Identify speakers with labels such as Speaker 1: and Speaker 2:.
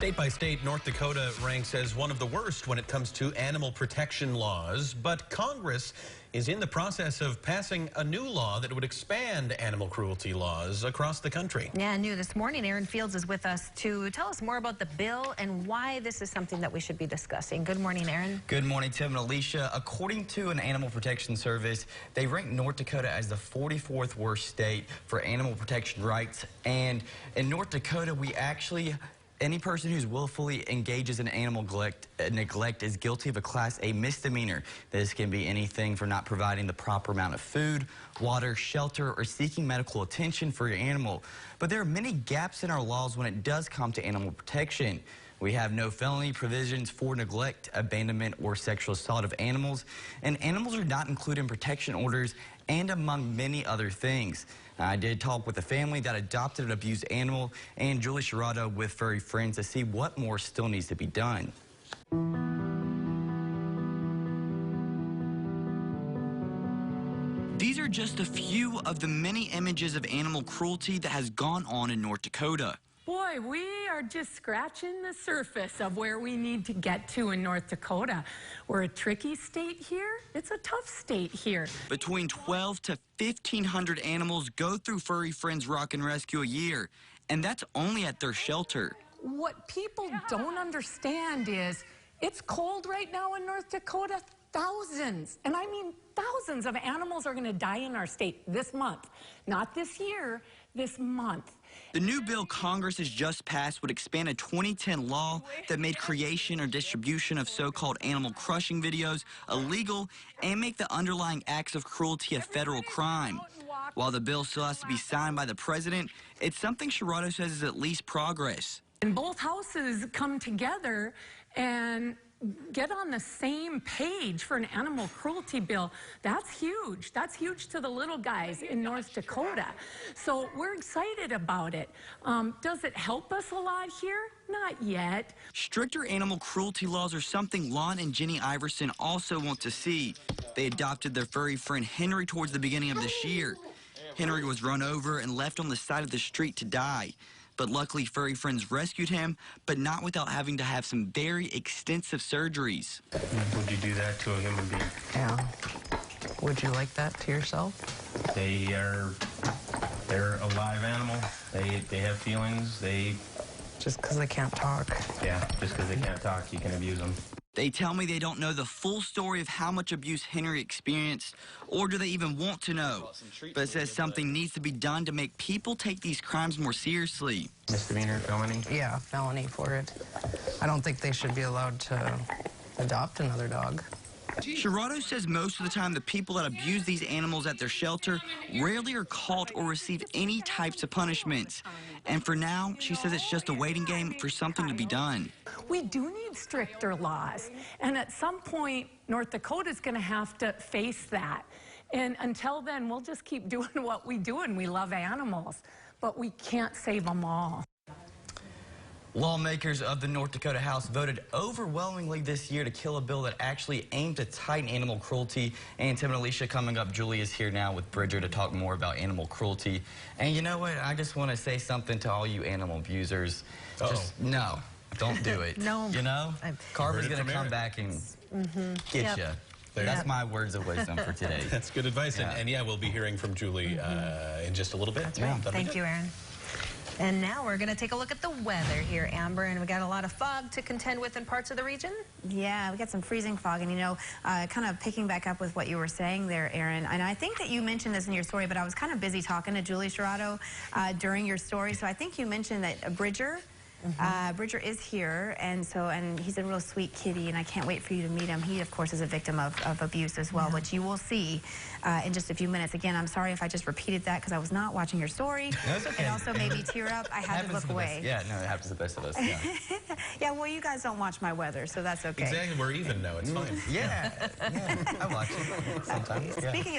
Speaker 1: State by state, North Dakota ranks as one of the worst when it comes to animal protection laws, but Congress is in the process of passing a new law that would expand animal cruelty laws across the country.
Speaker 2: Yeah, new this morning, Aaron Fields is with us to tell us more about the bill and why this is something that we should be discussing. Good morning, Aaron.
Speaker 3: Good morning, Tim and Alicia. According to an animal protection service, they rank North Dakota as the 44th worst state for animal protection rights. And in North Dakota, any person who's willfully engages in animal neglect is guilty of a Class A misdemeanor. This can be anything from not providing the proper amount of food, water, shelter, or seeking medical attention for your animal. But there are many gaps in our laws when it does come to animal protection. We have no felony provisions for neglect, abandonment, or sexual assault of animals, and animals are not included in protection orders, and among many other things. I did talk with a family that adopted an abused animal and Julie Sherrod with Furry Friends to see what more still needs to be done. These are just a few of the many images of animal cruelty that has gone on in North Dakota.
Speaker 4: Boy, we are just scratching the surface of where we need to get to in North Dakota. We're a tricky state here. It's a tough state here.
Speaker 3: Between 12 to 1,500 animals go through Furry Friends Rock and Rescue a year, and that's only at their shelter.
Speaker 4: What people don't understand is it's cold right now in North Dakota. Thousands, and I mean thousands of animals are going to die in our state this month. Not this year, this month.
Speaker 3: The new bill Congress has just passed would expand a 2010 law that made creation or distribution of so-called animal crushing videos illegal and make the underlying acts of cruelty a federal crime. While the bill still has to be signed by the president, it's something Sherrod says is at least progress.
Speaker 4: And both houses come together and get on the same page for an animal cruelty bill. That's huge. That's huge to the little guys in North Dakota. So we're excited about it. Does it help us a lot here? Not yet.
Speaker 3: Stricter animal cruelty laws are something Lon and Jenny Iverson also want to see. They adopted their furry friend Henry towards the beginning of this year. Henry was run over and left on the side of the street to die. But luckily, Furry Friends rescued him, but not without having to have some very extensive surgeries.
Speaker 5: Would you do that to a human being?
Speaker 6: Yeah. Would you like that to yourself?
Speaker 5: They're a live animal. They have feelings.
Speaker 6: Just because they can't talk.
Speaker 5: Yeah, just because they can't talk, you can abuse them.
Speaker 3: They tell me they don't know the full story of how much abuse Henry experienced, or do they even want to know. But it says something needs to be done to make people take these crimes more seriously.
Speaker 5: Misdemeanor, felony?
Speaker 6: Yeah, felony for it. I don't think they should be allowed to adopt another dog.
Speaker 3: Sherrod says most of the time the people that abuse these animals at their shelter rarely are caught or receive any types of punishments. And for now, she says it's just a waiting game for something to be done.
Speaker 4: We do need stricter laws. And at some point, North Dakota's going to have to face that. And until then, we'll just keep doing what we do, and we love animals. But we can't save them all.
Speaker 3: Lawmakers of the North Dakota House voted overwhelmingly this year to kill a bill that actually aimed to tighten animal cruelty. And Tim and Alicia coming up. Julie is here now with Bridger to talk more about animal cruelty. And you know what? I just want to say something to all you animal abusers. Just no, don't do it.
Speaker 2: No.
Speaker 3: You know? Carver's going to come back and get you. That's my words of wisdom for today.
Speaker 1: That's good advice. Yeah. And yeah, we'll be hearing from Julie in just a little bit.
Speaker 2: That's right. Thank you, Aaron. And now we're going to take a look at the weather here, Amber, and we got a lot of fog to contend with in parts of the region.
Speaker 7: Yeah, we got some freezing fog, and kind of picking back up with what you were saying there, Aaron, and I think that you mentioned this in your story, but I was kind of busy talking to Julie Sherrod during your story, so I think you mentioned that Bridger Bridger is here, and he's a real sweet kitty, and I can't wait for you to meet him. He, of course, is a victim of abuse as well, which you will see in just a few minutes. Again, I'm sorry if I just repeated that because I was not watching your story.
Speaker 3: No, it's okay.
Speaker 7: It also made me tear up. I had to look away.
Speaker 3: Yeah, no, it happens to the best of us. Yeah.
Speaker 7: Yeah, well, you guys don't watch my weather, so that's okay.
Speaker 1: Exactly, we're even now. It's fine.
Speaker 3: Yeah, I watch it sometimes.
Speaker 7: Speaking of